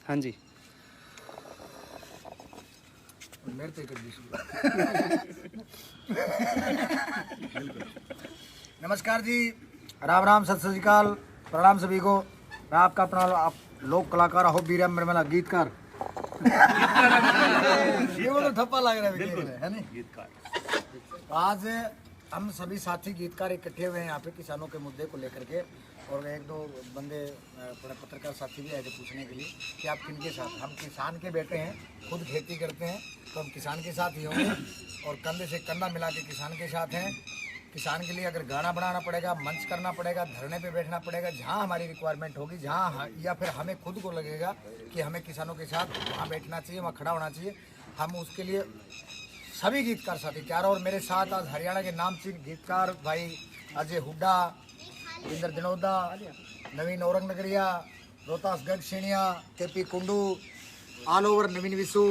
हाँ जी। नमस्कार जी, राम राम, सत श्री अकाल, प्रणाम सभी को। मैं आपका अपना आप लोक कलाकार हो बीरम निर्मला गीतकार। ये वो तो थप्पा लग रहा है नहीं गीतकार। आज हम सभी साथी गीतकार इकट्ठे हुए हैं यहाँ पे किसानों के मुद्दे को लेकर के, और एक दो बंदे पत्रकार साथी भी आए थे पूछने के लिए कि आप किनके साथ। हम किसान के बेटे हैं, खुद खेती करते हैं, तो हम किसान के साथ ही होंगे और कंधे से कंधा मिला के किसान के साथ हैं। किसान के लिए अगर गाना बनाना पड़ेगा, मंच करना पड़ेगा, धरने पे बैठना पड़ेगा, जहाँ हमारी रिक्वायरमेंट होगी, जहाँ या फिर हमें खुद को लगेगा कि हमें किसानों के साथ वहाँ बैठना चाहिए, वहाँ खड़ा होना चाहिए, हम उसके लिए सभी गीतकार साथी तैयार। और मेरे साथ आज हरियाणा के नामचीन गीतकार भाई अजय हुड्डा, इंद्र दिनोदा, नवीन Orang Nagariya, Rohtas Garh Seniya, KP Kundu, all over Naveen Vishu,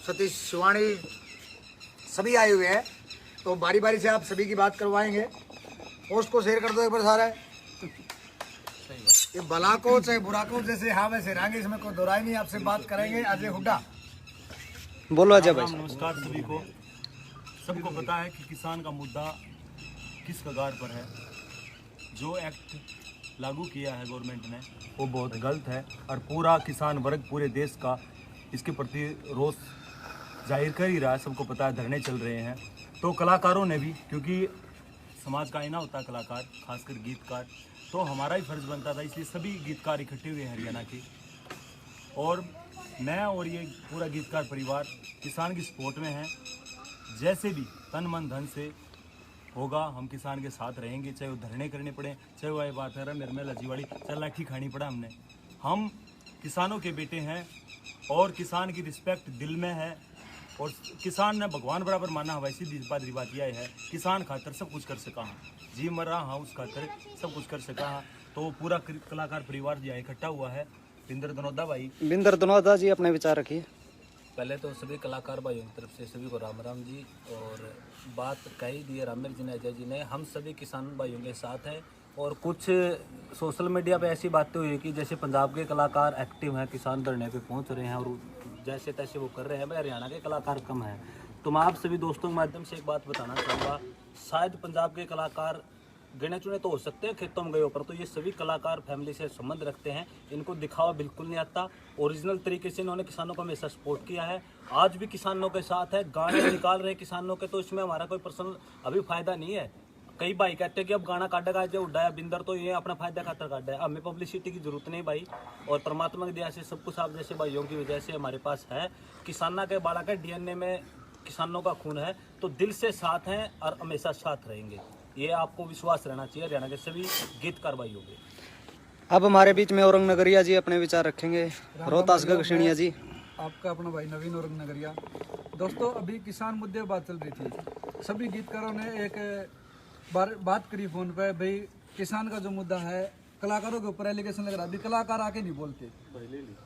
Satish Shivani, सभी आए हुए हैं। तो बारी बारी से आप सभी की बात करवाएंगे। पोस्ट को शेयर कर दो एक बार सारा। ये भला को चाहे बुरा को जैसे हाँ वैसे रहेंगे, इसमें कोई दोराई नहीं। आपसे बात करेंगे अजय हुड्डा। बोलो अजय भाई। नमस्कार सभी को। सबको पता है कि किसान का मुद्दा किस कगार पर है। जो एक्ट लागू किया है गवर्नमेंट ने वो बहुत गलत है और पूरा किसान वर्ग पूरे देश का इसके प्रति रोष जाहिर कर ही रहा है। सबको पता है, धरने चल रहे हैं। तो कलाकारों ने भी, क्योंकि समाज का आईना होता है कलाकार, खासकर गीतकार, तो हमारा ही फर्ज बनता था, इसलिए सभी गीतकार इकट्ठे हुए हैं हरियाणा के। और मैं और ये पूरा गीतकार परिवार किसान की सपोर्ट में है। जैसे भी तन मन धन से होगा हम किसान के साथ रहेंगे, चाहे वो धरने करने पड़े, चाहे वो बात है निर्मल अजीवाड़ी, चाहे लाठी खानी पड़ा हमने। हम किसानों के बेटे हैं और किसान की रिस्पेक्ट दिल में है। और किसान ने भगवान बराबर माना हुआ, सीधी बात यह है, किसान खातर सब कुछ कर सका हाँ, जी मर रहा हाँ, उस खातर सब कुछ कर सका हाँ। तो पूरा कलाकार परिवार यहाँ इकट्ठा हुआ है। बिंदर दनोदा भाई। बिंदर दनोदा जी अपने विचार रखिए। पहले तो सभी कलाकार भाइयों की तरफ से सभी को राम राम जी। और बात कही दी है रामेर जी ने, अजय जी ने, हम सभी किसान भाइयों के साथ हैं। और कुछ सोशल मीडिया पे ऐसी बातें हुई कि जैसे पंजाब के कलाकार एक्टिव हैं, किसान धरने पे पहुंच रहे हैं और जैसे तैसे वो कर रहे हैं, भाई हरियाणा के कलाकार कम हैं। तो मैं आप सभी दोस्तों के माध्यम से एक बात बताना चाहूँगा, शायद पंजाब के कलाकार गिने चुने तो हो सकते हैं खेतों में गए ऊपर, तो ये सभी कलाकार फैमिली से संबंध रखते हैं। इनको दिखावा बिल्कुल नहीं आता। ओरिजिनल तरीके से इन्होंने किसानों को हमेशा सपोर्ट किया है, आज भी किसानों के साथ है। गाने निकाल रहे हैं किसानों के, तो इसमें हमारा कोई पर्सनल अभी फायदा नहीं है। कई भाई कहते हैं कि अब गाना काटेगा जो उड़ाया बिंदर, तो ये अपना फायदा खातर काटा है। हमें पब्लिसिटी की जरूरत नहीं भाई, और परमात्मा की दया से सब कुछ आप जैसे भाइयों की वजह से हमारे पास है। किसाना के बाड़ा के डीएनए में किसानों का खून है, तो दिल से साथ हैं और हमेशा साथ रहेंगे। ये आपको विश्वास रहना चाहिए हरियाणा के सभी गीतकार भाइयों के। अब हमारे बीच में औरंग नगरिया जी अपने विचार रखेंगे। रोहतास गगसेनिया जी। आपका अपना भाई नवीन औरंग नगरिया। दोस्तों, अभी किसान मुद्दे बात चल रही थी, सभी गीतकारों ने एक बात करी फोन पे, भाई किसान का जो मुद्दा है, कलाकारों के ऊपर एलिगेशन लग रहा है। अभी कलाकार आके नहीं बोलते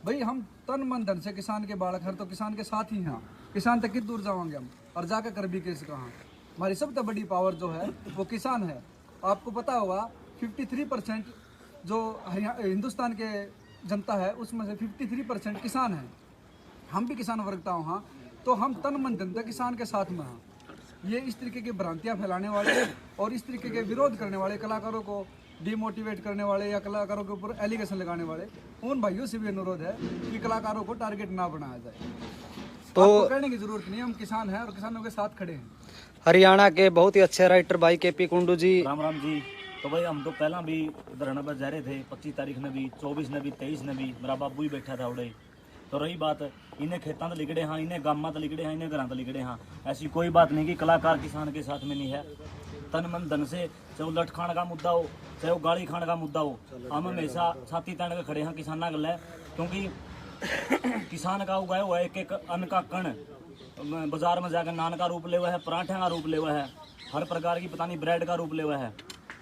भाई, हम तन मन धन से किसान के बालक हैं, तो किसान के साथ ही हैं। किसान तक कितनी दूर जाएंगे हम, और जाकर कर भी कैसे कहाँ। हमारी सबसे बड़ी पावर जो है वो किसान है। आपको पता होगा 53% जो हिंदुस्तान के जनता है उसमें से 53% किसान है। हम भी किसान वर्ग का हाँ, तो हम तन मन धन से किसान के साथ में हैं। ये इस तरीके की भ्रांतियां फैलाने वाले और इस तरीके के विरोध करने वाले, कलाकारों को डिमोटिवेट करने वाले या कलाकारों के ऊपर एलिगेशन लगाने वाले, उन भाइयों से भी अनुरोध है कि कलाकारों को टारगेट ना बनाया जाए। तो आपको कहने की जरूरत नहीं, हम किसान हैं और किसानों के साथ खड़े हैं। हरियाणा के बहुत ही अच्छे राइटर भाई केपी कुंडू जी। राम राम जी। तो भाई हम तो पहला भी धरना पर जा रहे थे, 25 तारीख ने भी, 24 ने भी, 23 ने भी, मेरा बाबू ही बैठा था उड़े। तो रही बात इन्हें खेतों तो लिगड़े हाँ, इन्हें गामा तो लिगड़े हाँ, इन्हें घर तो लिगड़े हाँ। ऐसी कोई बात नहीं कि कलाकार किसान के साथ में नहीं है। तन मन धन से, चाहे वो लठ खाने का मुद्दा हो, चाहे वो गाड़ी खाने का मुद्दा हो, हम हमेशा छाती तान के खड़े हैं किसाना गल है। क्योंकि किसान का उगाया हुआ एक एक अन्न का कण बाजार में जाकर नान का रूप ले हुआ है, पराठे का रूप ले हुआ है, हर प्रकार की पता नहीं ब्रेड का रूप ले हुआ है।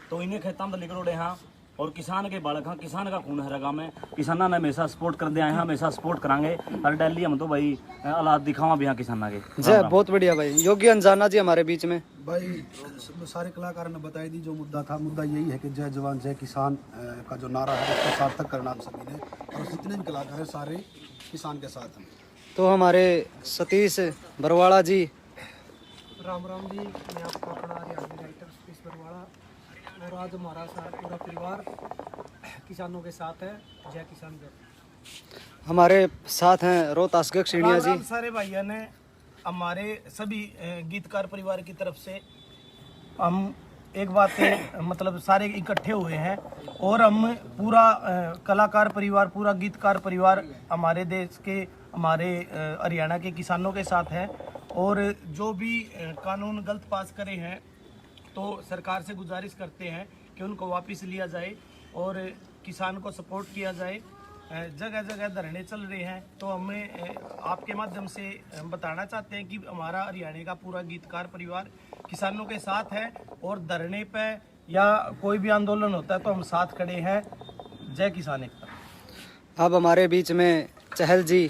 तो इन्हें खेतों में लिगड़ोड़े हाँ, और किसान के बालक हाँ, किसान का खून है रगा में। किसाना ने हमेशा सपोर्ट कर दिया है, हमेशा सपोर्ट करांगे। हर डेली हम तो भाई औलाद दिखावा भी हाँ किसाना के। जय, बहुत बढ़िया भाई। योगी अंजाना जी हमारे बीच में। भाई सारे कलाकारों ने बताई दी जो मुद्दा था। मुद्दा यही है कि जय जवान जय किसान का जो नारा है उसको सार्थक करना हम सभी ने, और जितने भी कलाकार हैं सारे किसान के साथ हैं। तो हमारे सतीश बरवाड़ा जी। राम राम जी, मैं आपका अपना हरियाणवी राइटर सतीश बरवाड़ा, और आज हमारा पूरा परिवार किसानों के साथ है। जय किसान जय। हमारे साथ हैं रोहतास गक्षिणिया जी। सारे भाइयों ने हमारे सभी गीतकार परिवार की तरफ से हम एक बात मतलब सारे इकट्ठे हुए हैं, और हम पूरा कलाकार परिवार, पूरा गीतकार परिवार हमारे देश के, हमारे हरियाणा के किसानों के साथ है। और जो भी कानून गलत पास करे हैं तो सरकार से गुजारिश करते हैं कि उनको वापस लिया जाए और किसान को सपोर्ट किया जाए। जगह जगह धरने चल रहे हैं, तो हमें आपके माध्यम से बताना चाहते हैं कि हमारा हरियाणा का पूरा गीतकार परिवार किसानों के साथ है, और धरने पे या कोई भी आंदोलन होता है तो हम साथ खड़े हैं। जय किसान एकता। अब हमारे बीच में चहल जी।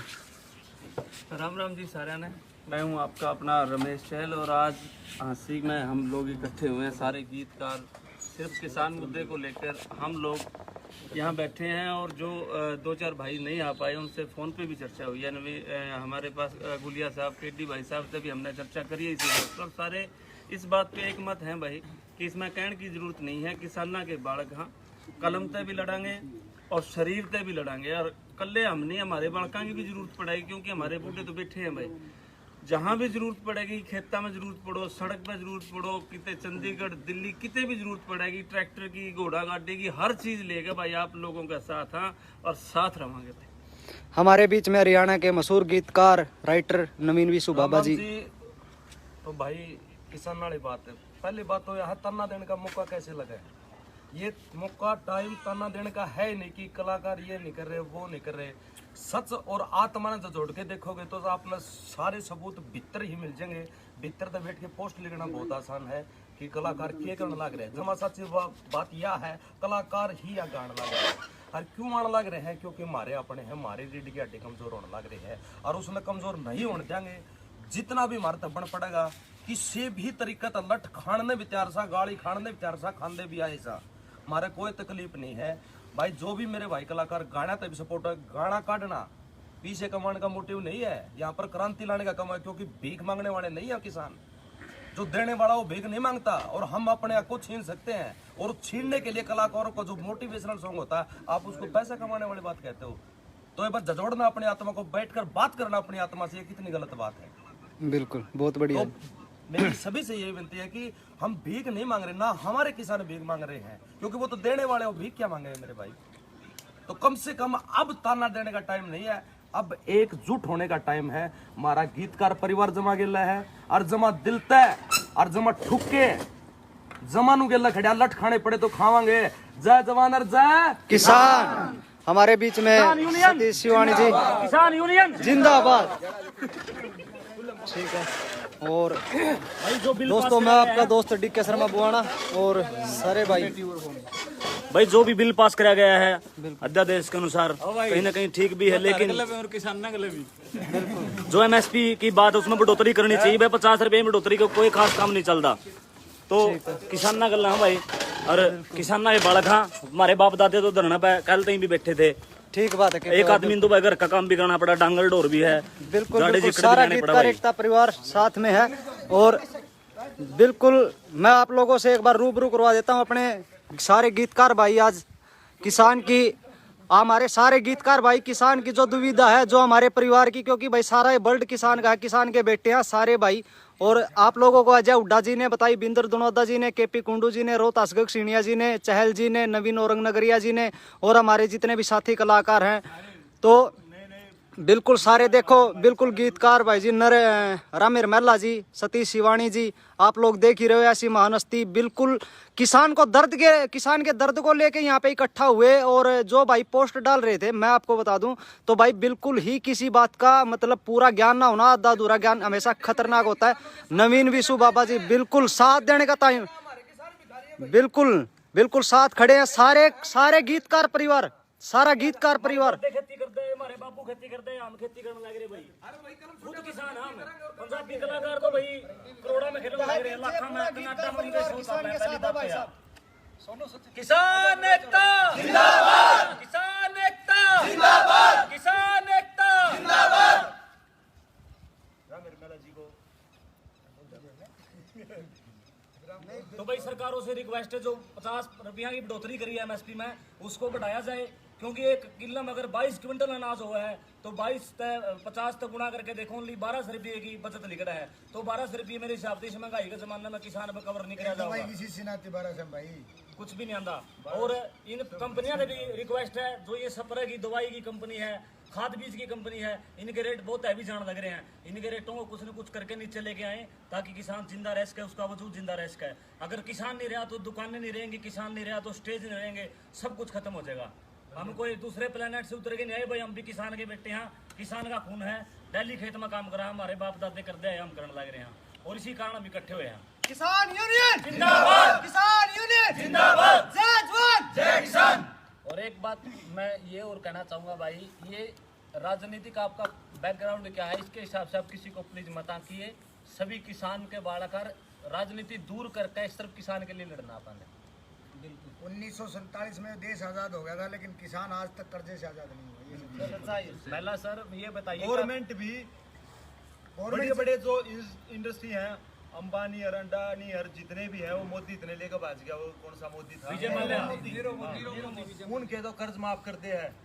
राम राम जी सारे ने, मैं हूं आपका अपना रमेश चहल, और आज हाँसी में हम लोग इकट्ठे हुए हैं सारे गीतकार, सिर्फ किसान मुद्दे को लेकर हम लोग यहाँ बैठे हैं। और जो दो चार भाई नहीं आ पाए उनसे फ़ोन पे भी चर्चा हुई है। हमारे पास गुलिया साहब, केडी भाई साहब से भी हमने चर्चा करी है। इसी सब सारे इस बात पे एक मत हैं भाई कि इसमें कहने की ज़रूरत नहीं है। किसाना के बालक हाँ कलम तय भी लड़ांगे और शरीर तय भी लड़ांगे, और कल्ले हमने हमारे बालका की भी जरूरत पड़ेगी, क्योंकि हमारे बूढ़े तो बैठे हैं भाई। जहाँ भी जरूरत पड़ेगी, खेता में जरूरत पड़ो, सड़क पे जरूरत पड़ो, कितने चंडीगढ़ दिल्ली कितने भी जरूरत पड़ेगी, ट्रैक्टर की, घोड़ा गाड़ी की, हर चीज लेके भाई आप लोगों का साथ हाँ, और साथ रहेंगे। हमारे बीच में हरियाणा के मशहूर गीतकार राइटर नवीन विशु बाबा जी। तो भाई किसान वाली बात है, पहली बात तो यह ताना देने का मौका कैसे लगा है। ये मौका टाइम ताना देने का है नहीं कि कलाकार ये नहीं कर रहे, वो नहीं कर रहे। सच और आत्मा ने जोड़ के देखोगे तो आपने सारे सबूत भीतर ही मिल जाएंगे। भीतर तो बैठ के पोस्ट लिखना बहुत आसान है कि कलाकार क्या करने लग रहे हैं। जमा सच्ची बात यह है, कलाकार ही या गाने लग रहे हैं। और क्यों आने लग रहे हैं? क्योंकि हमारे अपने हैं, हमारी रीढ़ की हड्डी कमजोर होने लग रही है, और उसमें कमजोर नहीं होने देंगे। जितना भी हमारे तबन पड़ेगा, किसी भी तरीका तो लट खाने भी तैयार सा, गाड़ी खाने भी तैयार सा, खाने भी आए सा, हमारे कोई तकलीफ नहीं है भाई। जो भी मेरे भाई कलाकार गाना तभी सपोर्ट है, गाना काटना पीछे कमाने का मोटिव नहीं है, यहाँ पर क्रांति लाने का कम है। क्योंकि भीख मांगने वाले नहीं है किसान, जो देने वाला वो भीख नहीं मांगता, और हम अपने आप को छीन सकते हैं। और छीनने के लिए कलाकारों को जो मोटिवेशनल सॉन्ग होता है, आप उसको पैसा कमाने वाली बात कहते हो। तो ये बात झजोड़ना अपनी आत्मा को, बैठकर बात करना अपनी आत्मा से, ये कितनी गलत बात है। बिल्कुल, बहुत बढ़िया। तो मेरी सभी से यही विनती है कि हम भीख नहीं मांग रहे, ना हमारे किसान भीख मांग रहे हैं, क्योंकि वो तो देने वाले, वो भीख क्या मांगे मेरे भाई। तो कम से कम अब ताना देने का टाइम नहीं है, अब एकजुट होने का टाइम है। हमारा गीतकार परिवार जमा गिला है, और जमा दिल तय और जमा ठुके जमानू गेला खड़ा, लट खाने पड़े तो खावांगे। जय जवान और जय किसान। हमारे बीच में सतीश शिवानी जी, किसान यूनियन जिंदाबाद। ठीक है। और दोस्तों, मैं आपका दोस्त डीके शर्मा बुआना, और सारे भाई जो भी बिल पास कराया गया है अध्यादेश के अनुसार कहीं ना कहीं ठीक भी है, लेकिन जो एमएसपी की बात है उसमें बढ़ोतरी करनी चाहिए भाई। 50 रुपए में बढ़ोतरी का कोई खास काम नहीं चलता। तो किसान ना गल भाई, और किसान के बालक हाँ, हमारे बाप दादे तो धरना पे कल तक भी बैठे थे। ठीक बात है। एक आदमी तो भाई घर का काम भी करना पड़ा, डांगल डोर भी है। बिल्कुल, बिल्कुल सारा गीतकार एकता परिवार साथ में है। और बिल्कुल मैं आप लोगों से एक बार रूबरू करवा देता हूँ अपने सारे गीतकार भाई। आज किसान की, हमारे सारे गीतकार भाई किसान की जो दुविधा है, जो हमारे परिवार की, क्योंकि भाई सारा ये वर्ल्ड किसान का है, किसान के बेटे हैं सारे भाई। और आप लोगों को अजय हुड्डा जी ने बताई, बिंदर दनोदा जी ने, केपी कुंडू जी ने, रोहतास गक्षिणिया जी ने, चहल जी ने, नवीन औरंगनगरिया जी ने, और हमारे जितने भी साथी कलाकार हैं, तो बिल्कुल सारे देखो, बिल्कुल गीतकार भाई जी, रामेर महला जी, सतीश शिवानी जी, आप लोग देख ही रहे हो। ऐसी महानस्ती बिल्कुल किसान के दर्द को लेके यहाँ पे इकट्ठा हुए। और जो भाई पोस्ट डाल रहे थे, मैं आपको बता दूं तो भाई बिल्कुल ही किसी बात का मतलब पूरा ज्ञान ना होना, आधा अधूरा ज्ञान हमेशा खतरनाक होता है। नवीन विशु बाबा जी बिल्कुल साथ देने का टाइम, बिल्कुल बिल्कुल साथ खड़े हैं सारे गीतकार परिवार, सारा गीतकार परिवार। खेती करते हैं, हमारे बापू खेती करते हैं, हम खेती करने लग रहे भाई, खुद किसान हम पंजाबी कलाकार तो भाई करोड़ों में खेलने लग रहे हैं, लाखों में कनाडा में किसान एकता जिंदाबाद, किसान एकता जिंदाबाद, किसान एकता जिंदाबाद। तो भाई सरकारों से रिक्वेस्ट है, जो 50 रुपया की बढ़ोतरी करी है एमएसपी में, उसको बढ़ाया जाए, क्योंकि एक किलो में अगर 22 क्विंटल अनाज हुआ है तो 50 तक गुणा करके देखो, ओनली 1200 रुपये की बचत लिख रहा है, तो 1200 रुपये मेरे हिसाब से इस महंगाई के जमाने में किसान पर कवर नहीं किया जाएगा, कुछ भी नहीं आंदा। और इन कंपनियों से भी रिक्वेस्ट है, जो ये स्प्रे की दवाई की कंपनी है, खाद बीज की कंपनी है, इनके रेट बहुत हैवी जान लग रहे हैं, इनके रेटों को कुछ न कुछ करके नीचे लेके आए, ताकि किसान जिंदा रह सके, उसका वजूद जिंदा रह सके। अगर किसान नहीं रहा तो दुकानें नहीं रहेंगी, किसान नहीं रहा तो स्टेज नहीं रहेंगे, सब कुछ खत्म हो जाएगा। हम कोई दूसरे प्लेनेट से उतर के नहीं आए भाई, हम भी किसान के बेटे हैं, किसान का खून है, दिल्ली खेत में काम करा, हमारे बाप दादे करते हैं, हम करने लग रहे हैं, और इसी कारण हम इकट्ठे हुए हैं। किसान यूनियन जिंदाबाद, किसान यूनियन जिंदाबाद, जय जवान जय किसान। और एक बात मैं ये और कहना चाहूँगा भाई, ये राजनीति का आपका बैकग्राउंड क्या है, इसके हिसाब से आप किसी को प्लीज मत आंकिए। सभी किसान के बाढ़कर राजनीति दूर करके सिर्फ किसान के लिए लड़ना अपन है। 1947 में देश आजाद हो गया था, लेकिन किसान आज तक कर्जे से आजाद नहीं हुआ। ये पहला सर ये बताइए, गवर्नमेंट भी बड़े बड़े जो इंडस्ट्री हैं, अंबानी और अडानी और जितने भी हैं, वो मोदी इतने लेकर भाज गया, वो कौन सा मोदी था, विजय माल्या, उनके तो कर्ज माफ करते हैं,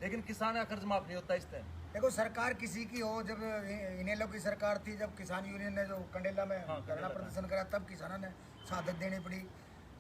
लेकिन किसान का कर्ज माफ नहीं होता। इस तरह देखो, सरकार किसी की हो, जब इनेलो की सरकार थी, जब किसान यूनियन ने जो कंडेला में धरना प्रदर्शन करा, तब किसानों ने शहादत देनी पड़ी।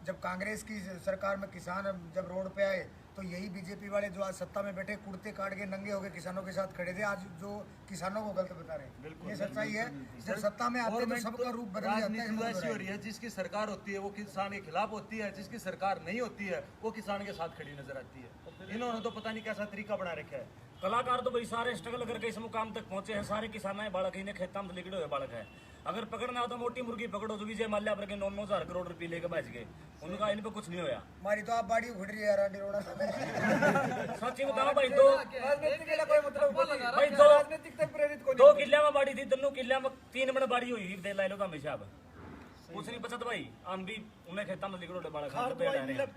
जब कांग्रेस की सरकार में किसान जब रोड पे आए, तो यही बीजेपी वाले जो आज सत्ता में बैठे, कुर्ते काट के नंगे हो गए किसानों के साथ खड़े थे, आज जो किसानों को गलत बता रहे हैं। ये सच्चाई है। जब सत्ता में आते तो सबका रूप बदल जाता है। ऐसी हो रही है, जिसकी सरकार होती है वो किसान के खिलाफ होती है, जिसकी सरकार नहीं होती है वो किसान के साथ खड़ी नजर आती है। इन्होंने तो पता नहीं कैसा तरीका बना रखा है। कलाकार तो भाई सारे स्ट्रगल करके इस मुकाम तक पहुंचे हैं, सारे किसान है, बालक इन्हें खेतों में लिखड़े हुए बालक है। अगर पकड़ना हो तो मोटी मुर्गी पकड़ो, जो विजय माल्या पर के 9,000 करोड़ रुपए लेके बच गए, उनका इन पे कुछ नहीं होया। हमारी तो आप बाड़ी उड़ रही है रानी रोड़ा। सच्ची बताओ भाई, दो किले में बाड़ी थी, दोनों किले में 3 मिनट बाड़ी हुई दे ला लो हमेशा। अब कुछ नहीं बचत भाई, हम भी उन्हें खेतों में लिखड़ो बालक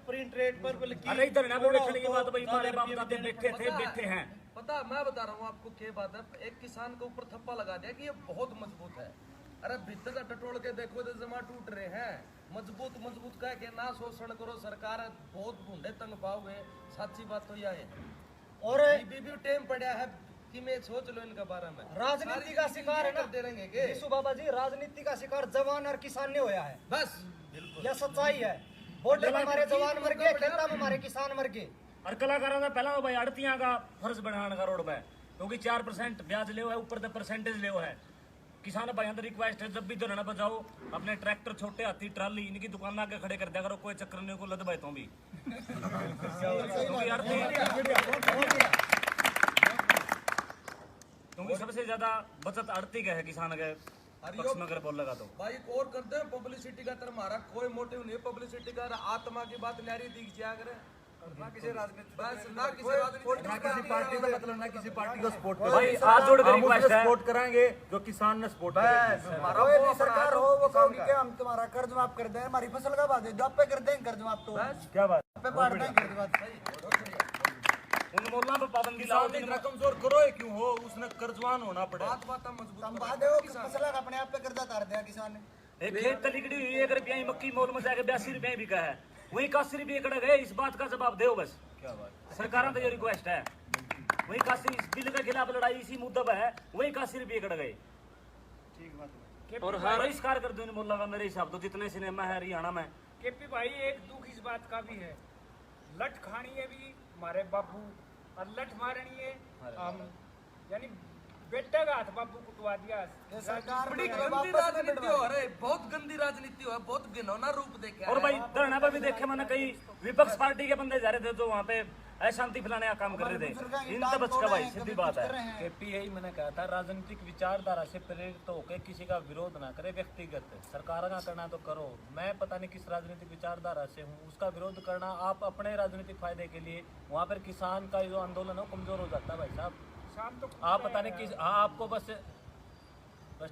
प्रिंट रेट पर अरे इधर ना बोले चले बात भाई, हमारे बाप दादे बैठे थे, बैठे हैं। पता मैं बता रहा हूँ आपको क्या बात है। एक किसान के ऊपर थप्पा लगा दिया कि ये बहुत मजबूत है। अरे भीतर का टटोल के देखो तो जमा टूट रहे हैं। मजबूत मजबूत कह के ना शोषण करो, सरकार बहुत ढूंढे तंग पाओगे। सच्ची बात तो यह है। और भी टाइम पड़ा है कि मैं सोच लो इनका बारे में। राजनीति का शिकार है ना करते रहेंगे के यीशु बाबा जी, राजनीति का शिकार जवान और किसान ने होया है, बस। यह सच्चाई है। बॉर्डर में हमारे जवान मर गए, खेता में हमारे किसान मर गए। और कलाकारों का पहला तो भाई अड़तियां का फर्ज बनाने का रोड पे, क्योंकि 4% ब्याज ले हुआ है, ऊपर से परसेंटेज ले हुआ है। किसान भाई अंदर रिक्वेस्ट है, जब भी धरना बजाओ अपने ट्रैक्टर, छोटे हाथी, ट्राली इनकी दुकान आगे खड़े कर दिया करो, कोई चक्कर नहीं को लद भाई तो भी। क्योंकि सबसे ज्यादा बचत आड़ती का है किसान के पक्ष में अगर बोल लगा तो भाई और करते हैं पब्लिसिटी का तरह हमारा कोई मोटिव नहीं। पब्लिसिटी का आत्मा की बात न्यारी दिख जाया करे, ना किसी राजनीति बस, ना किसी राजनीति, ना किसी पार्टी का मतलब, ना किसी पार्टी को सपोर्ट भाई हाथ जोड़ के रिक्वेस्ट है, सपोर्ट कराएंगे जो किसान ने सपोर्ट करेंगे। कोई भी सरकार हो, वो कहोगे कि हम तुम्हारा कर्ज माफ कर दें, हमारी फसल का बात है, जो आप पे कर देंगे कर्ज माफ। तो क्या बात पे बांट देंगे कर्ज माफ। उन मोल्ला पे पाबंदी लाओ। इतना कमजोर करो ही क्यों हो, उसने कर्जवान होना पड़े। बात मजबूत हम बात है वो फसल का अपने आप पे कर्जा उतार दिया किसान ने। एक खेत लिकड़ी हुई 1 रुपया मक्की मोल में जाके 82 रुपये बिका है, वही 81 रुपये कड़ गए। इस बात का जवाब दो बस। क्या बात, सरकार तो ये रिक्वेस्ट है, वही 81 इस बिल के खिलाफ लड़ाई इसी मुद्दे पर है, वही 81 रुपये कड़ गए। ठीक बात। और बहिष्कार कर दो इन मुल्ला का मेरे हिसाब तो, जितने सिनेमा है हरियाणा में। केपी भाई एक दुख इस बात का भी है, लठ खानी है भी हमारे बाबू और लठ मारनी है हम, यानी बेटे का हाथ बाबू कुटवा दिया। सरकार बड़ी गंदी राजनीति हो रही, बहुत गंदी राजनीति हो, बहुत घिनौना रूप देखे। और भाई धरना पर भी देखे मैंने कई विपक्ष पार्टी के बंदे जा रहे थे, जो वहाँ पे अशांति फैलाने का काम कर रहे थे। इन तब का भाई सीधी बात है। केपी यही मैंने कहा था, राजनीतिक विचारधारा से प्रेरित होकर किसी का विरोध ना करे, व्यक्तिगत सरकार का करना तो करो। मैं पता नहीं किस राजनीतिक विचारधारा से हूँ, उसका विरोध करना आप अपने राजनीतिक फायदे के लिए, वहाँ पर किसान का जो आंदोलन है वो कमजोर हो जाता है भाई साहब। आप पता नहीं किस, हाँ आपको बस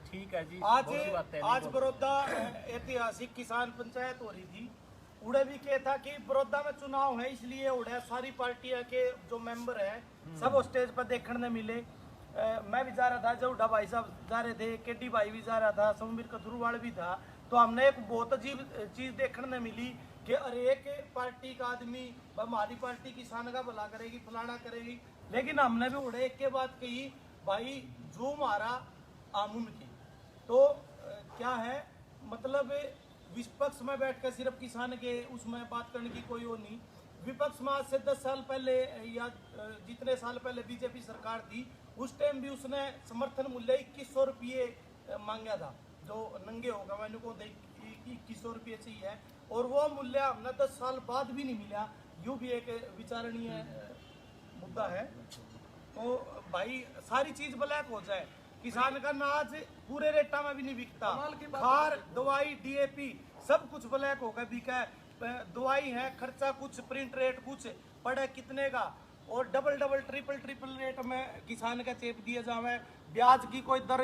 ठीक है जी। आज बड़ौदा ऐतिहासिक किसान पंचायत हो रही थी, उड़े भी क्या था कि बड़ौदा में चुनाव है इसलिए उड़े सारी पार्टियां के जो मेंबर हैं सब स्टेज पर देखने मिले। मैं भी जा रहा था, जब उड़ा भाई साहब जा रहे थे, केटी भाई भी जा रहा था, सोमवीर कथुरवाड़ भी था, तो हमने एक बहुत अजीब चीज देखने मिली कि अरे एक पार्टी का आदमी हमारी पार्टी किसान का भला करेगी, फलाना करेगी, लेकिन हमने भी उड़े एक के बात कही भाई जो हमारा आमुमकिन तो क्या है, मतलब विपक्ष में बैठकर सिर्फ किसान के उसमें बात करने की कोई वो नहीं। विपक्ष में आज से 10 साल पहले या जितने साल पहले बीजेपी सरकार थी, उस टाइम भी उसने समर्थन मूल्य 2100 रुपये मांगा था, जो नंगे होगा मैंने को 2100 रुपये चाहिए, और वो मूल्य हमने 10 साल बाद भी नहीं मिला। यूँ भी एक विचारणीय मुद्दा है। तो भाई सारी चीज ब्लैक हो जाए, किसान का अनाज पूरे रेटा में भी नहीं बिकता, खार दवाई डीएपी सब कुछ ब्लैक होकर बिका है। दवाई है खर्चा कुछ, प्रिंट रेट कुछ पड़े कितने का, और डबल ट्रिपल रेट में किसान का चेप दिया जावे। ब्याज की कोई दर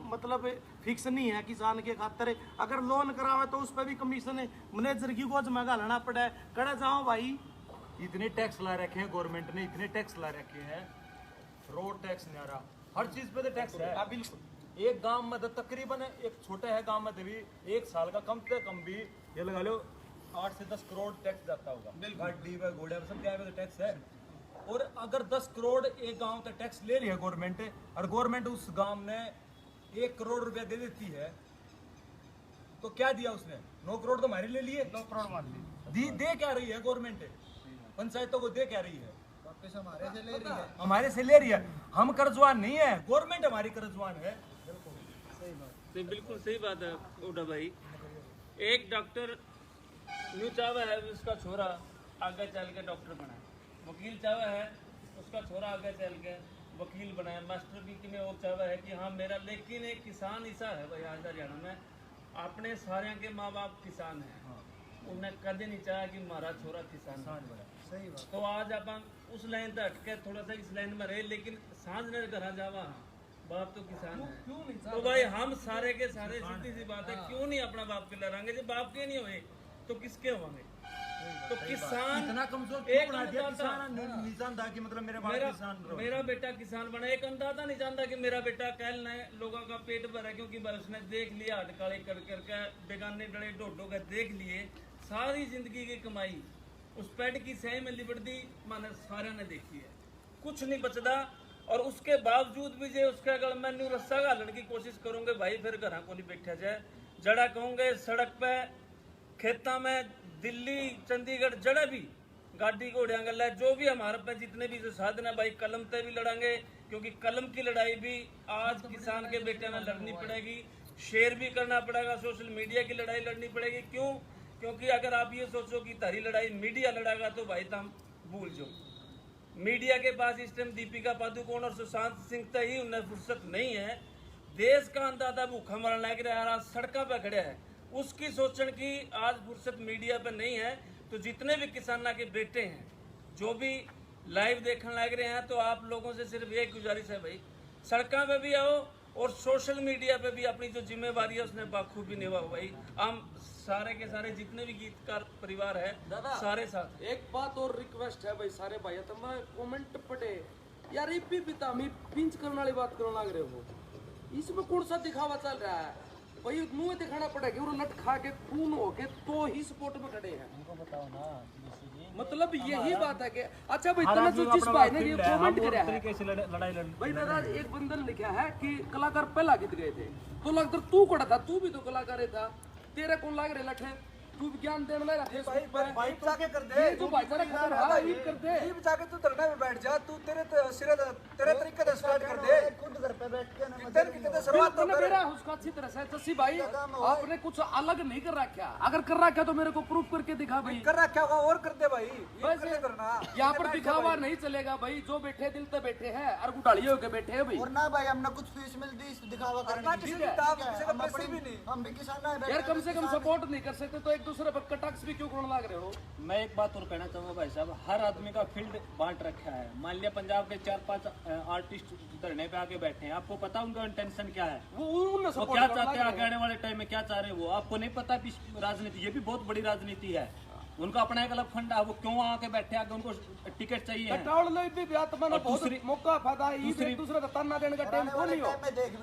मतलब फिक्स नहीं है किसान के खातर, अगर लोन करावे तो उस पर भी कमीशन मैनेजर की गोज में घालना पड़े। कड़ा जाओ भाई, इतने टैक्स ला रखे हैं गवर्नमेंट ने, इतने टैक्स ला रखे हैं, रोड टैक्स नहीं आ रहा, हर चीज पे तो टैक्स है। बिल्कुल एक गांव में तो तकरीबन एक छोटा है गांव में तो भी एक साल का कम से कम भी ये लगा लो 8 से 10 करोड़ टैक्स जाता होगा। गाड़ी में घोड़े में सब क्या है तो टैक्स है। और अगर 10 करोड़ एक गांव तक टैक्स ले लिया गवर्नमेंट, और गवर्नमेंट उस गांव में 1 करोड़ रुपया दे देती है, तो क्या दिया उसने? 9 करोड़ तो हमारे ले लिए, 9 करोड़ मान ली दे क्या रही है गवर्नमेंट? पंचायतों को दे क्या रही है? हमारे से ले रही है। हम कर्जवान नहीं है, गवर्नमेंट हमारी कर्जवान है। बिल्कुल सही बात है उड़ा भाई। एक डॉक्टर यूँ चाहवा है उसका छोरा आगे चल के डॉक्टर बनाए, वकील चाहवा है उसका छोरा आगे चल के वकील बनाए, मास्टर भी किमें और चाहवा है कि हाँ मेरा, लेकिन एक किसान ऐसा है भाई आज हरियाणा में, अपने सारे के माँ बाप किसान हैं, उन्हें कदे नहीं चाहा कि हमारा छोरा किसान बना। सही बात। तो आज अपन उस लाइन तक हट के थोड़ा सा इस लाइन में रहे, लेकिन सांझ ने घर जावा बाप तो किसान है। क्यों नहीं? तो भाई हम सारे के सारे सीधी सी बात है, क्यों नहीं अपना बाप के लड़ाएंगे? जब बाप के नहीं हुए तो किसके होंगे? तो किसान इतना कमजोर एक बना दिया किसान नहीं जानता कि मतलब मेरा बेटा किसान बना। एक अंदाजा नहीं जानता कि मेरा बेटा कल नए लोगों का पेट भरा, क्योंकि उसने देख लिया हड़काले कर करके बेगाने डड़े ढोडो का देख लिए, सारी जिंदगी की कमाई उस पेड़ की सही में लिबड़ दी, माने सारे ने देखी है, कुछ नहीं बचता। और उसके बावजूद भी जे उसके अगर मैं न्यू रस्सा घालने की कोशिश करूंगे भाई, फिर घर को नहीं बैठा जाए, जड़ा कहूंगे सड़क पे खेता में दिल्ली चंडीगढ़ जड़ा भी गाड़ी घोड़िया गल है, जो भी हमारे पे जितने भी जो साधन है भाई, कलम पे भी लड़ांगे, क्योंकि कलम की लड़ाई भी आज किसान के बेटे में लड़नी पड़ेगी, शेयर भी करना पड़ेगा, सोशल मीडिया की लड़ाई लड़नी पड़ेगी। क्यों? क्योंकि अगर आप ये सोचो कि तारी लड़ाई मीडिया लड़ागा तो भाई तुम भूल जाओ, मीडिया के पास इस टाइम दीपिका पादुकोण और सुशांत सिंह तक ही उन्हें फुर्सत नहीं है। देश का अंदाजा भूखा मरने लग रहा है, सड़कों पर खड़े है, उसकी सोचने की आज फुर्सत मीडिया पर नहीं है। तो जितने भी किसाना के बेटे हैं जो भी लाइव देखने लग रहे हैं, तो आप लोगों से सिर्फ एक गुजारिश है भाई, सड़कों पे भी आओ और सोशल मीडिया पे भी अपनी जो जिम्मेवारी है उसने बाखूबी निभाओ भाई। हम सारे के सारे जितने भी गीतकार परिवार है सारे साथ। एक बात और रिक्वेस्ट है भाई सारे भाई, तो मैं कमेंट पढ़े यार, इपी पिता मैं पिंच करने वाली बात करने लग रहे हो, इसमें कौन सा दिखावा चल रहा है भाई? मुंह दिखाना पड़ेगा, वो नट खा के खून हो के तो ही सपोर्ट में खड़े हैं। उनको बताओ ना, मतलब यही बात है कि अच्छा भाई तना जो जिस भाई ने ये कमेंट किया है भाई दादा, एक बंदन लिखा है कि कलाकार पहला गीत गए थे, तो लगता तू कड़ा था, तू भी तो कलाकार था, तेरे कौन लग रहे लठे तू ज्ञान देने लगा भाई जाके कर दे जो भाईचारा खत्म रहा है कर दे जीप जाके तू धरने में बैठ जा, तू तेरे तरीके से स्टार्ट कर दे। खुद घर पे बैठ के ना तेरे कितने शुरुआत तो कर। मेरा उसका अच्छी तरह से जस्सी भाई आपने कुछ अलग नहीं कर रखा, अगर कर रखा तो मेरे को प्रूफ करके दिखा भाई। कर रखा होगा और कर दे भाई, ये कर करना। यहाँ पर दिखावा नहीं चलेगा भाई, जो बैठे दिल पे बैठे हैं और गुटाड़िए होके बैठे हैं भाई। और ना भाई हमने कुछ फीस मिलती इस दिखावा करने की। किसी का पैसे भी नहीं, हम भी किसान है यार कम से कम सपोर्ट नहीं कर सकते तो एक दूसरे पर कटाक्ष भी क्यों करने लग रहे हो? मैं एक बात और कहना चाहूंगा भाई साहब, हर आदमी का फील्ड बांट रखा है। मान लिया पंजाब के 4-5 आर्टिस्ट धरने पे आके बैठे हैं, आपको पता उनका इंटेंशन क्या है, वो क्या चाहते हैं आगे आने वाले टाइम में क्या चाह रहे हैं, वो आपको नहीं पता। राजनीति ये भी बहुत बड़ी राजनीति है, उनका अपना एक अलग फंड है, वो क्यों आके बैठे आगे, उनको टिकट चाहिए है।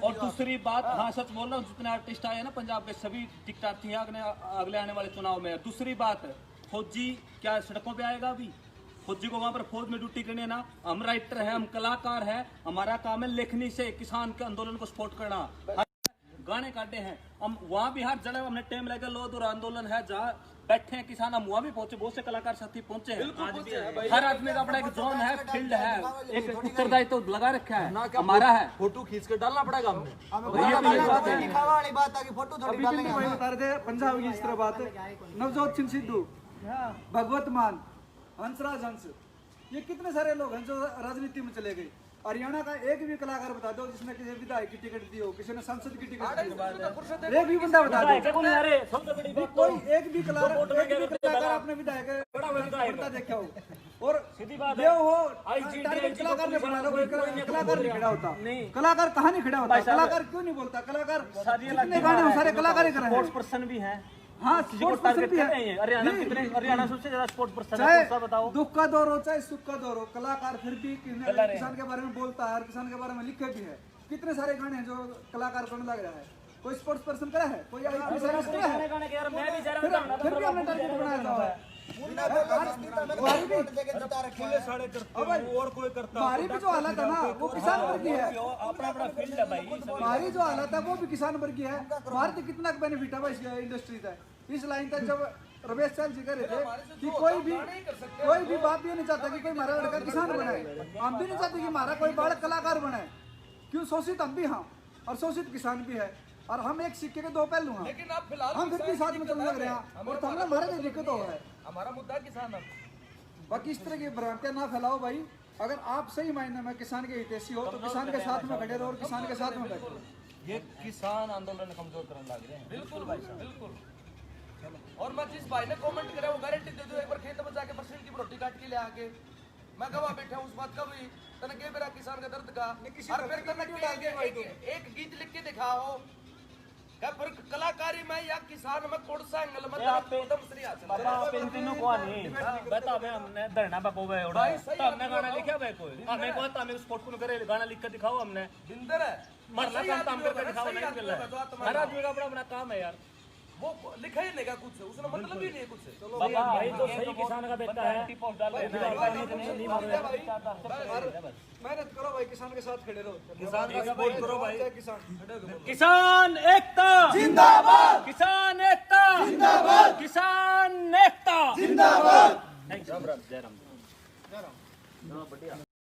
और दूसरी बात, हाँ सच बोल रहा हूँ, जितने आर्टिस्ट आए हैं ना पंजाब के सभी टिकटार्थी हैं अगले आने वाले चुनाव में। दूसरी बात, फौजी क्या सड़कों पे आएगा अभी? फौजी को वहाँ पर फौज में ड्यूटी करनी है ना। हम राइटर हैं, हम कलाकार हैं, हमारा काम है लेखनी से किसान के आंदोलन को सपोर्ट करना। गाने काटे हैं हम, वहाँ भी हर जगह हमने टाइम लगा। लोध और आंदोलन है जहाँ बैठे हैं किसान, हम वहाँ भी पहुंचे, बहुत से कलाकार साथी पहुंचे हैं। हर आदमी का अपना एक जोन है, फील्ड है, एक उत्तरदायित्व तो लगा रखा है, हमारा है। फोटो खींच कर डालना पड़ेगा हमने। दिखावा वाली बात है कि फोटो थोड़ी डालेंगे। वही बता रहे थे पंजाब की इस तरह बात, नवजोत सिंह सिद्धू, भगवत मान, हंसराज हंस, ये कितने सारे लोग हैं जो राजनीति में चले गए। हरियाणा का एक भी कलाकार बता दो जिसने किसी विधायक की टिकट दी हो, किसी ने सांसद की टिकट दी हो, एक भी बंदा बता दो। कोई एक भी कलाकार अपने विधायक करता देखा हो। और ये हो कलाकार ने बना लो, कलाकार नहीं खड़ा होता। कलाकार कहाँ नहीं खड़ा होता? कलाकार क्यों नहीं बोलता? कलाकार जितने गाने सारे कलाकार ही कर रहे हैं। पर्सन भी है, हाँ स्पोर्ट्स पर्सन भी है। हरियाणा सबसे ज्यादा स्पोर्ट्स पर्सन है, चाहे कौन सा बताओ? दुख का दौर हो चाहे सुख का दौर हो, कलाकार फिर भी किसान के बारे में बोलता है और किसान के बारे में लिखे भी है। कितने सारे गाने हैं जो कलाकार को लग रहा है। कोई स्पोर्ट्स पर्सन करा है, कोई फिर भी हमने टारगेट बनाया हुआ है। और कोई करता हमारी भी जो हालत है ना वो किसान वर्ग की है। अपना अपना फील्ड है भाई। हमारी जो हालत है वो भी किसान वर्ग की है। भारत कितना बेनिफिट है भाई इस इंडस्ट्री का। इस लाइन तक जब रमेश चाल जी कह रहे थे कि कोई भी बाप ये नहीं चाहता कि कोई हमारा लड़का किसान बनाए, हम भी नहीं चाहते कि हमारा कोई बालक कलाकार बनाए। क्यों? शोषित हम भी हाँ और शोषित किसान भी है, और हम एक सिक्के के दो पहलू हैं। लेकिन आप फिलहाल हम फिर भी साथ में चलने लग रहे हैं और हमने हमारे लिए दिक्कत हो है। हमारा मुद्दा किसान है। बाकी इस तरह की भ्रांतियां ना फैलाओ भाई। अगर आप सही मायने में किसान के हितैषी हो तो किसान के साथ में खड़े रहो और किसान के साथ में बैठो। ये किसान आंदोलन कमजोर करने लग रहे हैं। बिल्कुल भाई साहब, बिल्कुल। और मैं जिस भाई ने कमेंट करा वो गारंटी दे दो, एक बार खेत में जाके बरसीन की रोटी काट के ले आके मैं गवाह बैठा हूँ उस बात का भी। तने के मेरा किसान का दर्द का और फिर एक गीत लिख के दिखाओ फिर कलाकारी में या किसान में कौन सा एंगल में श्री हासिल बाबा आप इन तीनों को नहीं बता मैं हमने धरना पे पोवे उड़ा तो हमने गाना लिखा भाई कोई हमें को तो हमें स्पोर्ट को करे गाना लिख के दिखाओ। हमने बिंदर है मरना काम करके दिखाओ, नहीं मिल रहा है। हर आदमी का अपना अपना काम है यार, वो लिखा ही नहीं का कुछ, उसने मतलब ही नहीं कुछ। बाबा भाई जो सही किसान का बेटा है मेहनत करो भाई, किसान के साथ खड़े रहो। किसान का सपोर्ट करो भाई। किसान एकता जिंदाबाद, किसान एकता जिंदाबाद, किसान एकता जिंदाबाद। जय राम, जय राम। बढ़िया।